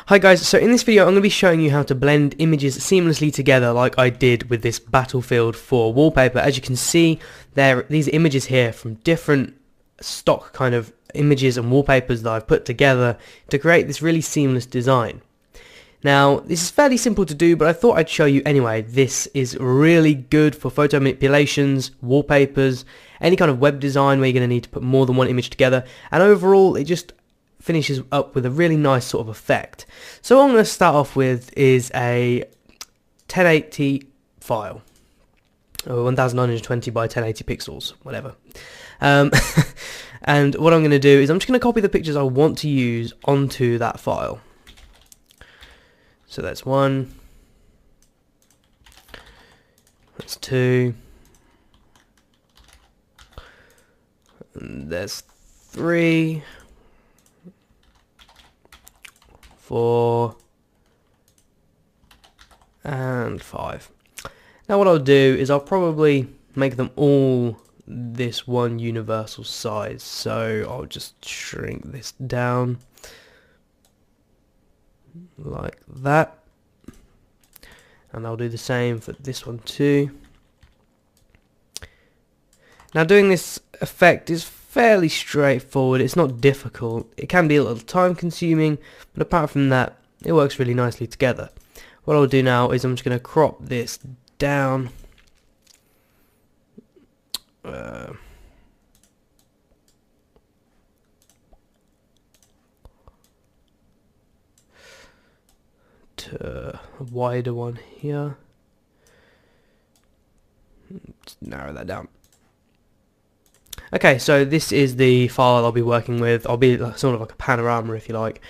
Hi guys, so in this video I'm going to be showing you how to blend images seamlessly together like I did with this Battlefield 4 wallpaper. As you can see, these images here from different stock kind of images and wallpapers that I've put together to create this really seamless design. Now, this is fairly simple to do, but I thought I'd show you anyway. This is really good for photo manipulations, wallpapers, any kind of web design where you're going to need to put more than one image together, and overall it just finishes up with a really nice sort of effect. So what I'm going to start off with is a 1080 file, or 1920 by 1080 pixels, whatever. And what I'm going to do is I'm just going to copy the pictures I want to use onto that file. So that's one, that's two, and there's three, 4, and 5. Now what I'll do is I'll probably make them all this one universal size, so I'll just shrink this down like that, and I'll do the same for this one too. Now doing this effect is fairly straightforward, it's not difficult. It can be a little time consuming, but apart from that it works really nicely together. What I'll do now is I'm just going to crop this down to a wider one here. Just narrow that down. Okay, so this is the file I'll be working with. I'll be sort of like a panorama, if you like.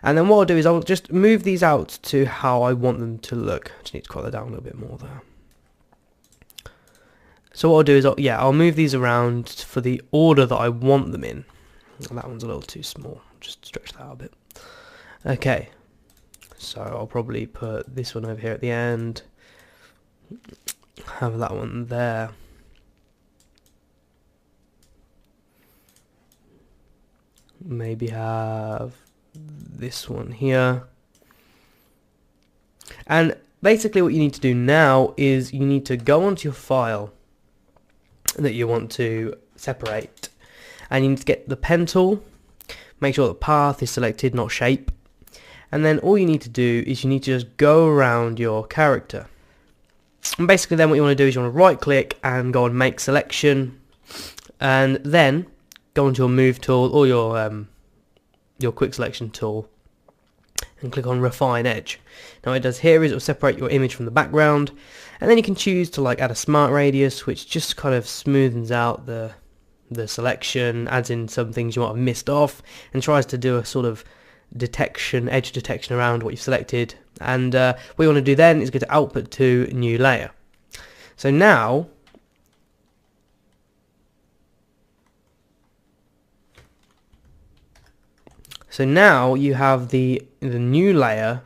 And then what I'll do is I'll just move these out to how I want them to look. I just need to cut that down a little bit more there. So what I'll do is I'll move these around for the order that I want them in. That one's a little too small. Just stretch that out a bit. Okay, so I'll probably put this one over here at the end. Have that one there. Maybe have this one here. And basically what you need to do now is you need to go onto your file that you want to separate, and you need to get the pen tool, make sure the path is selected, not shape, and then all you need to do is you need to just go around your character. And basically then what you want to do is you want to right click and go on make selection, and then go onto your move tool or your quick selection tool and click on refine edge. Now what it does here is it will separate your image from the background, and then you can choose to like add a smart radius, which just kind of smoothens out the selection, adds in some things you might have missed off, and tries to do a sort of edge detection around what you've selected. And what you want to do then is go to output to new layer. So now you have the new layer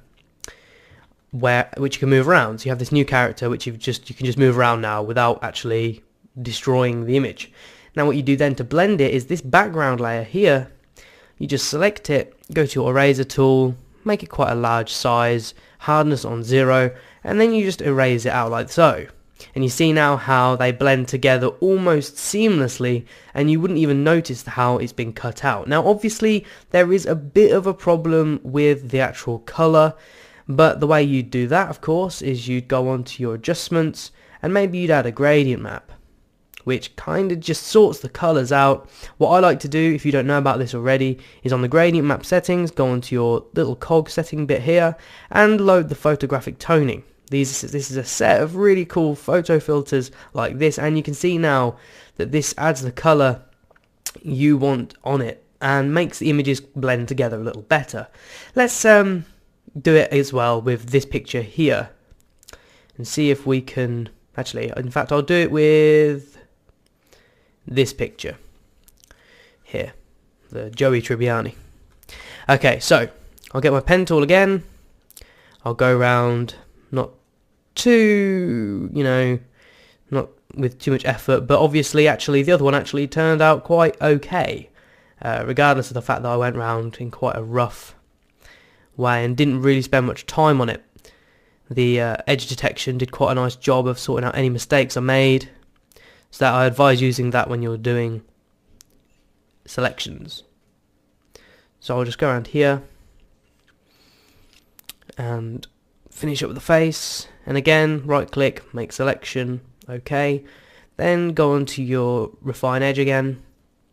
which you can move around. So you have this new character which you can just move around now without actually destroying the image. Now what you do then to blend it is this background layer here. You just select it, go to your eraser tool, make it quite a large size, hardness on 0, and then you just erase it out like so. And you see now how they blend together almost seamlessly, and you wouldn't even notice how it's been cut out. Now obviously there is a bit of a problem with the actual colour, but the way you do that of course is you'd go onto your adjustments and maybe you'd add a gradient map, which kind of just sorts the colours out. What I like to do, if you don't know about this already, is on the gradient map settings, go onto your little cog setting bit here and load the photographic toning. This is a set of really cool photo filters like this, and you can see now that this adds the colour you want on it and makes the images blend together a little better. Let's do it as well with this picture here and see if we can actually, in fact I'll do it with this picture here, the Joey Tribbiani. Okay, so I'll get my pen tool again, I'll go around, not too, not with too much effort, but obviously actually the other one actually turned out quite okay, regardless of the fact that I went round in quite a rough way and didn't really spend much time on it. The edge detection did quite a nice job of sorting out any mistakes I made, so that I advise using that when you're doing selections. So I'll just go around here and finish up with the face, and again right click, make selection, OK. Then go on to your refine edge again.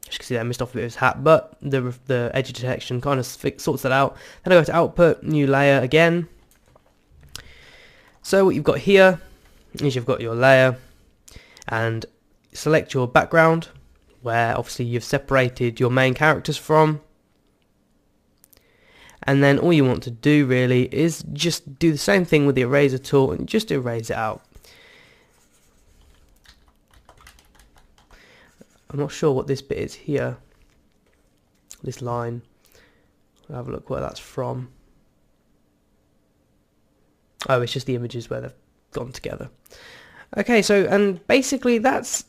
As you can see, I missed off a bit of his hat, but the edge detection kind of sorts that out. Then I go to output, new layer again. So what you've got here is you've got your layer, and select your background, where obviously you've separated your main characters from. And then all you want to do really is just do the same thing with the eraser tool and just erase it out. I'm not sure what this bit is here, this line. I'll have a look where that's from. Oh, it's just the images where they've gone together. Okay, so, and basically that's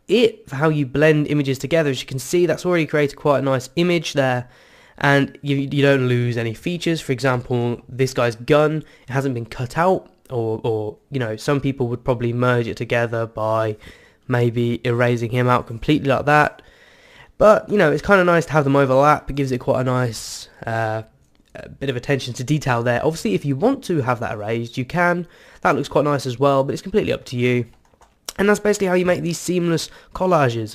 it for how you blend images together. As you can see, that's already created quite a nice image there, and you don't lose any features. For example, this guy's gun, it hasn't been cut out, or you know, some people would probably merge it together by maybe erasing him out completely like that. But you know, it's kind of nice to have them overlap. It gives it quite a nice bit of attention to detail there. Obviously, if you want to have that erased, you can. That looks quite nice as well, but it's completely up to you. And that's basically how you make these seamless collages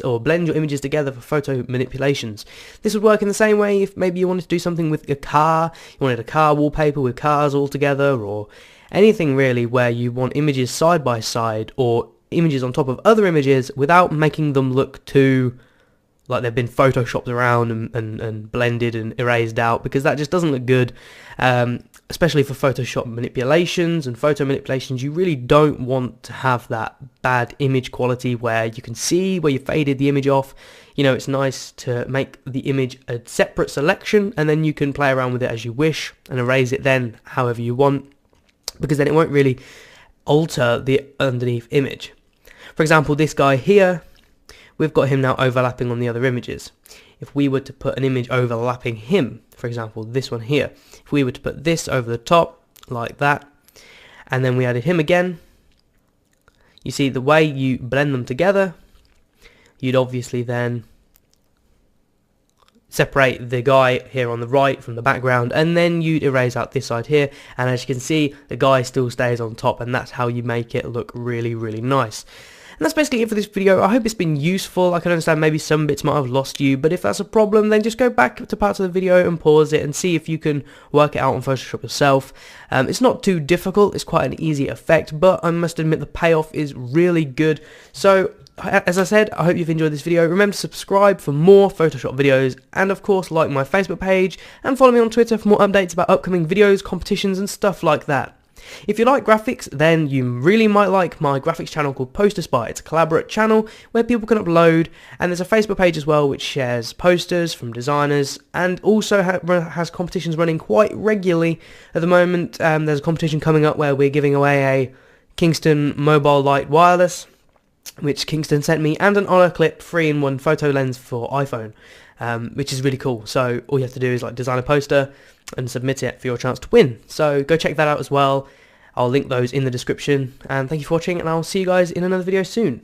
or blend your images together for photo manipulations. This would work in the same way if maybe you wanted to do something with a car, you wanted a car wallpaper with cars all together, or anything really where you want images side by side or images on top of other images without making them look too like they've been photoshopped around and blended and erased out, because that just doesn't look good. Especially for Photoshop manipulations and photo manipulations, you really don't want to have that bad image quality where you can see where you faded the image off. You know, it's nice to make the image a separate selection, and then you can play around with it as you wish and erase it then however you want, because then it won't really alter the underneath image. For example, this guy here, we've got him now overlapping on the other images. If we were to put an image overlapping him, for example this one here, if we were to put this over the top like that, and then we added him again, you see the way you blend them together, you'd obviously then separate the guy here on the right from the background, and then you'd erase out this side here, and as you can see, the guy still stays on top, and that's how you make it look really, really nice. And that's basically it for this video. I hope it's been useful. I can understand maybe some bits might have lost you, but if that's a problem, then just go back to parts of the video and pause it and see if you can work it out on Photoshop yourself. It's not too difficult, it's quite an easy effect, but I must admit the payoff is really good. So, as I said, I hope you've enjoyed this video. Remember to subscribe for more Photoshop videos, and of course like my Facebook page, and follow me on Twitter for more updates about upcoming videos, competitions and stuff like that. If you like graphics, then you really might like my graphics channel called Poster Spy. It's a collaborate channel where people can upload, and there's a Facebook page as well which shares posters from designers, and also has competitions running quite regularly at the moment. There's a competition coming up where we're giving away a Kingston Mobile Light Wireless, which Kingston sent me, and an Honor Clip 3-in-1 photo lens for iPhone, which is really cool. So all you have to do is like design a poster and submit it for your chance to win. So go check that out as well. I'll link those in the description, and thank you for watching, and I'll see you guys in another video soon.